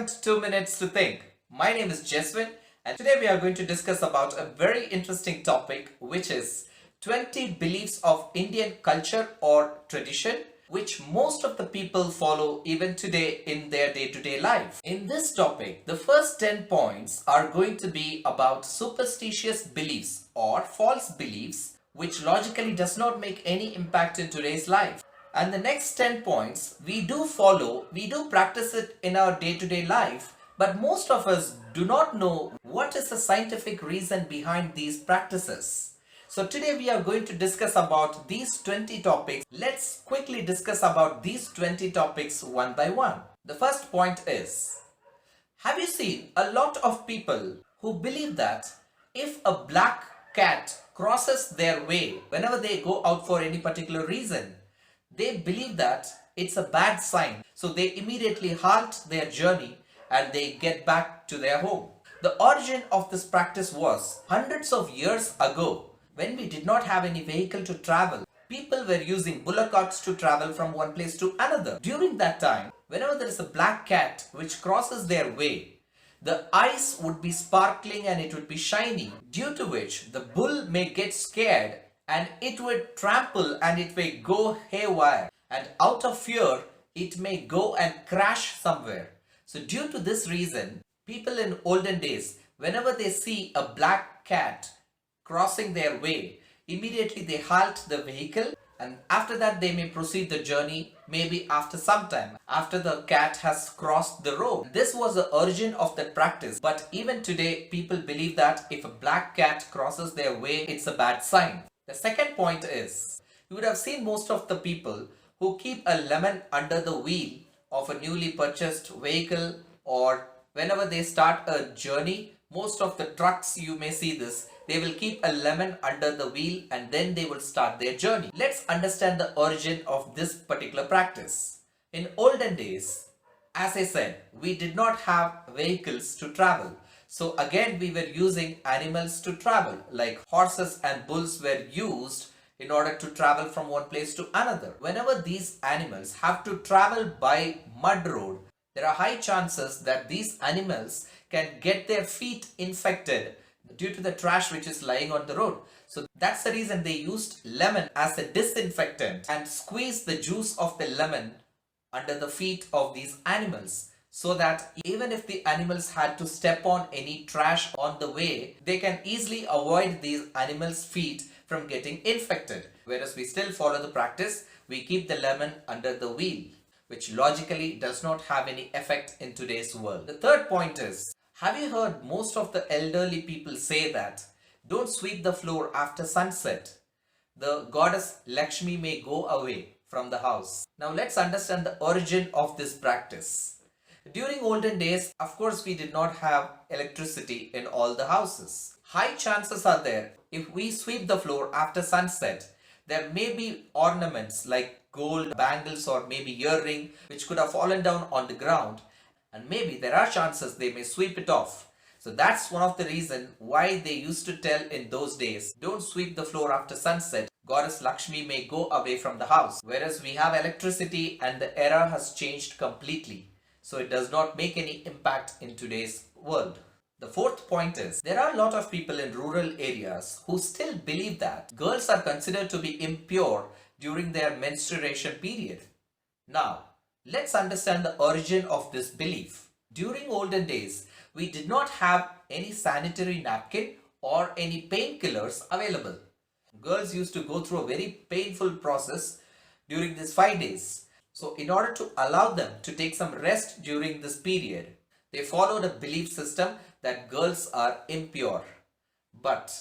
Welcome to 2 Minutes to Think. My name is Jeswin and today we are going to discuss about a very interesting topic, which is 20 beliefs of Indian culture or tradition which most of the people follow even today in their day-to-day life. In this topic, the first 10 points are going to be about superstitious beliefs or false beliefs which logically does not make any impact in today's life. And the next 10 points we do follow, we do practice it in our day-to-day life, but most of us do not know what is the scientific reason behind these practices. So today we are going to discuss about these 20 topics. Let's quickly discuss about these 20 topics one by one. The first point is, have you seen a lot of people who believe that if a black cat crosses their way whenever they go out for any particular reason, they believe that it's a bad sign, so they immediately halt their journey and they get back to their home. The origin of this practice was hundreds of years ago when we did not have any vehicle to travel. People were using bullock carts to travel from one place to another. During that time, whenever there is a black cat which crosses their way, the eyes would be sparkling and it would be shiny, due to which the bull may get scared and it would trample and it may go haywire, and out of fear it may go and crash somewhere. So due to this reason, people in olden days, whenever they see a black cat crossing their way, immediately they halt the vehicle, and after that they may proceed the journey, maybe after some time, after the cat has crossed the road. This was the origin of that practice, but even today people believe that if a black cat crosses their way, it's a bad sign. The second point is, you would have seen most of the people who keep a lemon under the wheel of a newly purchased vehicle, or whenever they start a journey, most of the trucks you may see this, they will keep a lemon under the wheel and then they will start their journey. Let's understand the origin of this particular practice. In olden days, as I said, we did not have vehicles to travel. So again we were using animals to travel, like horses and bulls were used in order to travel from one place to another. Whenever these animals have to travel by mud road, there are high chances that these animals can get their feet infected due to the trash which is lying on the road. So that's the reason they used lemon as a disinfectant and squeezed the juice of the lemon under the feet of these animals, so that even if the animals had to step on any trash on the way, they can easily avoid these animals' feet from getting infected. Whereas we still follow the practice, we keep the lemon under the wheel, which logically does not have any effect in today's world. The third point is, have you heard most of the elderly people say that don't sweep the floor after sunset? The goddess Lakshmi may go away from the house. Now let's understand the origin of this practice. During olden days, of course, we did not have electricity in all the houses. High chances are there, if we sweep the floor after sunset, there may be ornaments like gold bangles or maybe earring which could have fallen down on the ground, and maybe there are chances they may sweep it off. So that's one of the reasons why they used to tell in those days, don't sweep the floor after sunset, goddess Lakshmi may go away from the house. Whereas we have electricity and the era has changed completely, so it does not make any impact in today's world. The fourth point is, there are a lot of people in rural areas who still believe that girls are considered to be impure during their menstruation period. Now, let's understand the origin of this belief. During olden days, we did not have any sanitary napkin or any painkillers available. Girls used to go through a very painful process during these 5 days. So in order to allow them to take some rest during this period, they followed a belief system that girls are impure. But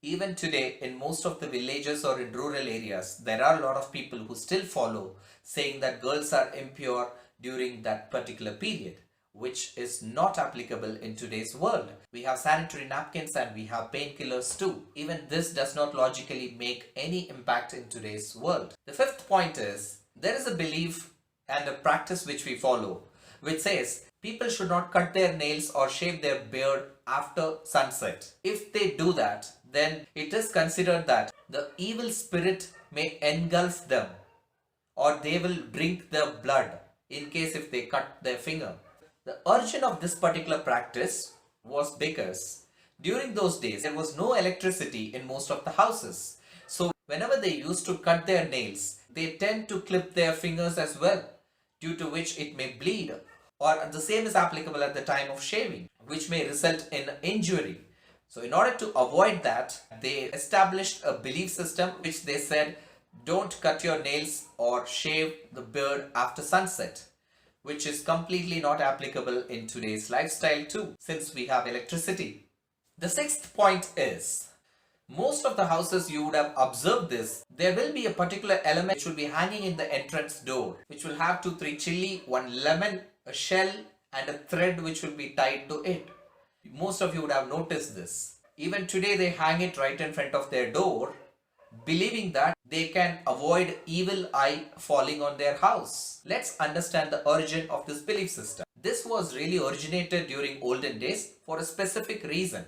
even today, in most of the villages or in rural areas, there are a lot of people who still follow saying that girls are impure during that particular period, which is not applicable in today's world. We have sanitary napkins and we have painkillers too. Even this does not logically make any impact in today's world. The fifth point is, there is a belief and a practice which we follow, which says people should not cut their nails or shave their beard after sunset. If they do that, then it is considered that the evil spirit may engulf them, or they will drink their blood in case if they cut their finger. The origin of this particular practice was because during those days there was no electricity in most of the houses. So whenever they used to cut their nails, they tend to clip their fingers as well, due to which it may bleed. Or the same is applicable at the time of shaving, which may result in injury. So in order to avoid that, they established a belief system which they said, don't cut your nails or shave the beard after sunset, which is completely not applicable in today's lifestyle too, since we have electricity. The sixth point is, most of the houses you would have observed this, there will be a particular element which will be hanging in the entrance door, which will have 2-3 chili, 1 lemon, a shell and a thread which will be tied to it. Most of you would have noticed this. Even today they hang it right in front of their door, believing that they can avoid evil eye falling on their house. Let's understand the origin of this belief system. This was really originated during olden days for a specific reason.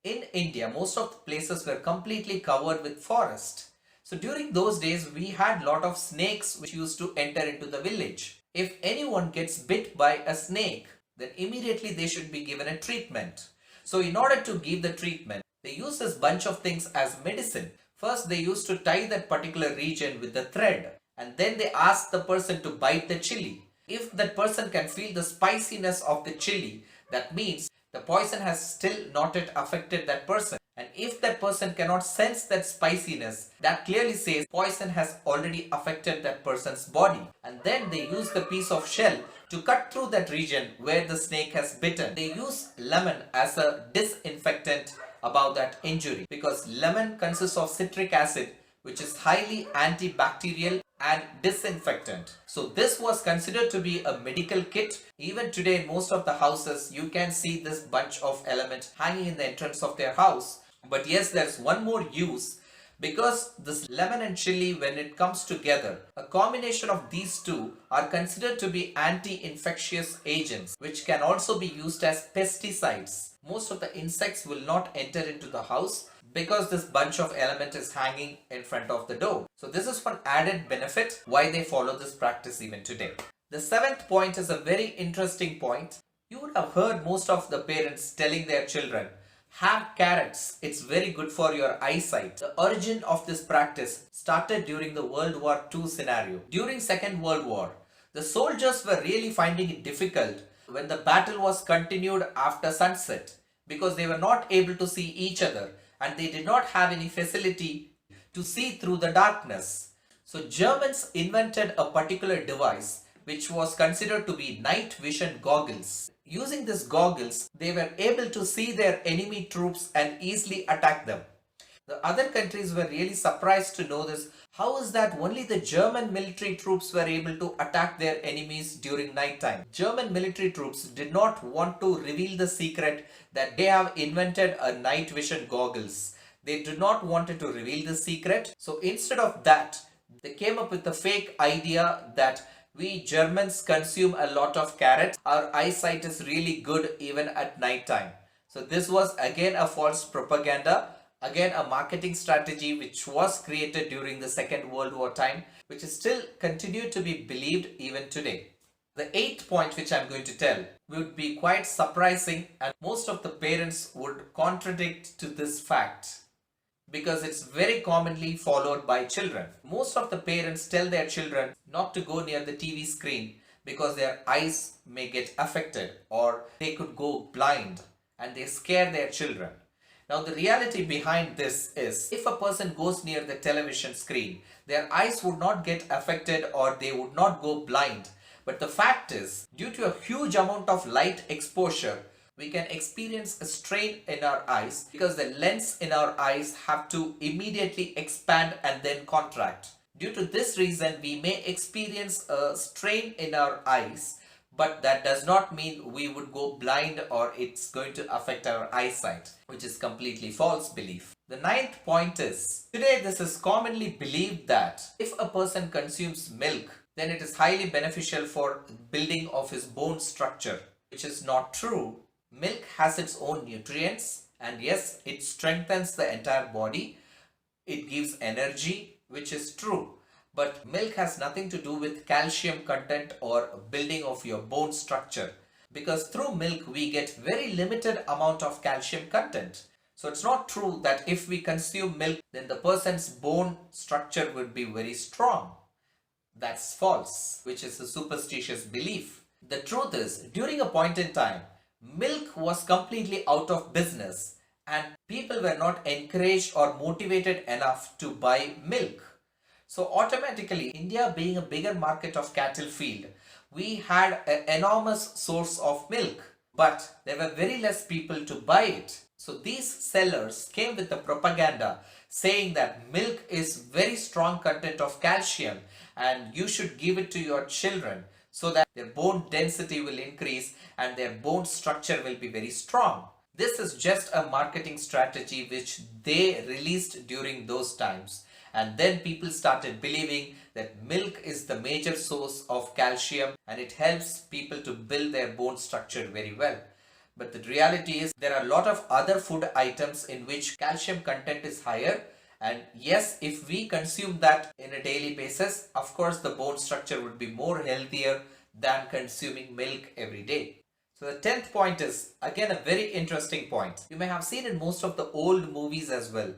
In India, most of the places were completely covered with forest. So during those days, we had lot of snakes which used to enter into the village. If anyone gets bit by a snake, then immediately they should be given a treatment. So in order to give the treatment, they use this bunch of things as medicine. First, they used to tie that particular region with the thread, and then they ask the person to bite the chili. If that person can feel the spiciness of the chili, that means the poison has still not yet affected that person. And if that person cannot sense that spiciness, that clearly says poison has already affected that person's body. And then they use the piece of shell to cut through that region where the snake has bitten. They use lemon as a disinfectant about that injury, because lemon consists of citric acid, which is highly antibacterial and disinfectant. So this was considered to be a medical kit. Even today in most of the houses you can see this bunch of element hanging in the entrance of their house. But yes, there's one more use, because this lemon and chili, when it comes together, a combination of these two are considered to be anti-infectious agents, which can also be used as pesticides. Most of the insects will not enter into the house because this bunch of element is hanging in front of the door. So this is one added benefit why they follow this practice even today. The seventh point is a very interesting point. You would have heard most of the parents telling their children, have carrots, it's very good for your eyesight. The origin of this practice started during the World War II scenario. During Second World War, the soldiers were really finding it difficult when the battle was continued after sunset, because they were not able to see each other and they did not have any facility to see through the darkness. So Germans invented a particular device which was considered to be night vision goggles. Using these goggles, they were able to see their enemy troops and easily attack them. The other countries were really surprised to know this. How is that only the German military troops were able to attack their enemies during night time? German military troops did not want to reveal the secret that they have invented a night vision goggles. They did not want to reveal the secret. So instead of that, they came up with the fake idea that we Germans consume a lot of carrots. Our eyesight is really good even at night time. So this was again a false propaganda. Again, a marketing strategy which was created during the Second World War time, which is still continued to be believed even today. The eighth point which I'm going to tell would be quite surprising, and most of the parents would contradict to this fact, because it's very commonly followed by children. Most of the parents tell their children not to go near the TV screen because their eyes may get affected or they could go blind, and they scare their children. Now the reality behind this is, if a person goes near the television screen, their eyes would not get affected or they would not go blind. But the fact is, due to a huge amount of light exposure, we can experience a strain in our eyes, because the lens in our eyes have to immediately expand and then contract. Due to this reason, we may experience a strain in our eyes, but that does not mean we would go blind or it's going to affect our eyesight, which is completely false belief. The ninth point is, today this is commonly believed that if a person consumes milk, then it is highly beneficial for building of his bone structure, which is not true. Milk has its own nutrients, and yes, it strengthens the entire body. It gives energy, which is true. But milk has nothing to do with calcium content or building of your bone structure. because through milk we get very limited amount of calcium content. So it's not true that if we consume milk, then the person's bone structure would be very strong. That's false, which is a superstitious belief. The truth is, during a point in time, milk was completely out of business and people were not encouraged or motivated enough to buy milk. So automatically, India being a bigger market of cattle field, we had an enormous source of milk, but there were very less people to buy it. So these sellers came with the propaganda saying that milk is very strong content of calcium and you should give it to your children so that their bone density will increase and their bone structure will be very strong. This is just a marketing strategy which they released during those times. And then people started believing that milk is the major source of calcium and it helps people to build their bone structure very well. But the reality is there are a lot of other food items in which calcium content is higher. And yes, if we consume that in a daily basis, of course the bone structure would be more healthier than consuming milk every day. So the 10th point is again a very interesting point. You may have seen in most of the old movies as well.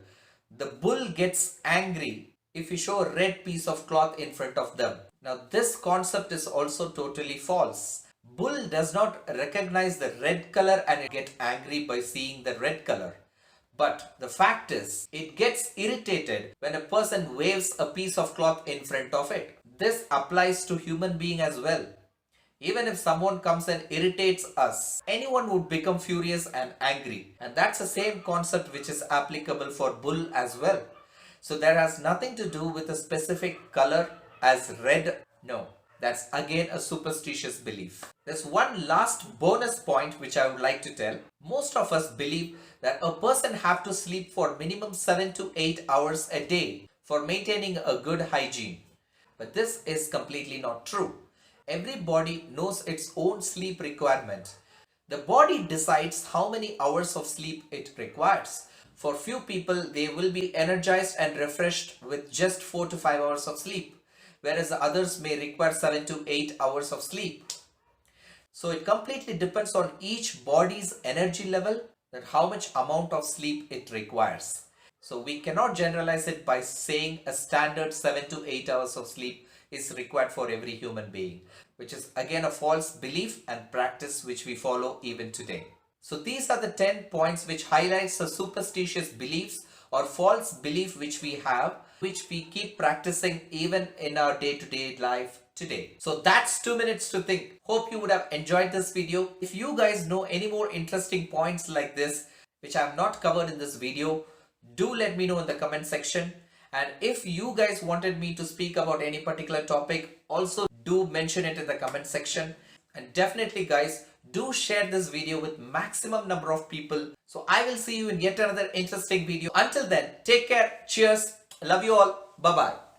The bull gets angry if you show a red piece of cloth in front of them. Now this concept is also totally false. Bull does not recognize the red color and get angry by seeing the red color. But the fact is, it gets irritated when a person waves a piece of cloth in front of it. This applies to human being as well. Even if someone comes and irritates us, anyone would become furious and angry. And that's the same concept which is applicable for bull as well. So there has nothing to do with a specific color as red. No, that's again a superstitious belief. There's one last bonus point which I would like to tell. Most of us believe that a person have to sleep for minimum 7 to 8 hours a day for maintaining a good hygiene. But this is completely not true. Every body knows its own sleep requirement. The body decides how many hours of sleep it requires. For few people, they will be energized and refreshed with just 4 to 5 hours of sleep, whereas the others may require 7 to 8 hours of sleep. So it completely depends on each body's energy level, that how much amount of sleep it requires. So we cannot generalize it by saying a standard 7 to 8 hours of sleep is required for every human being, which is again a false belief and practice which we follow even today. So these are the 10 points which highlights the superstitious beliefs or false belief which we have, which we keep practicing even in our day-to-day life today. So that's 2 minutes to think. Hope you would have enjoyed this video. If you guys know any more interesting points like this which I have not covered in this video, do let me know in the comment section. And if you guys wanted me to speak about any particular topic, also do mention it in the comment section. And definitely guys, do share this video with maximum number of people. So I will see you in yet another interesting video. Until then, take care. Cheers. Love you all. Bye-bye.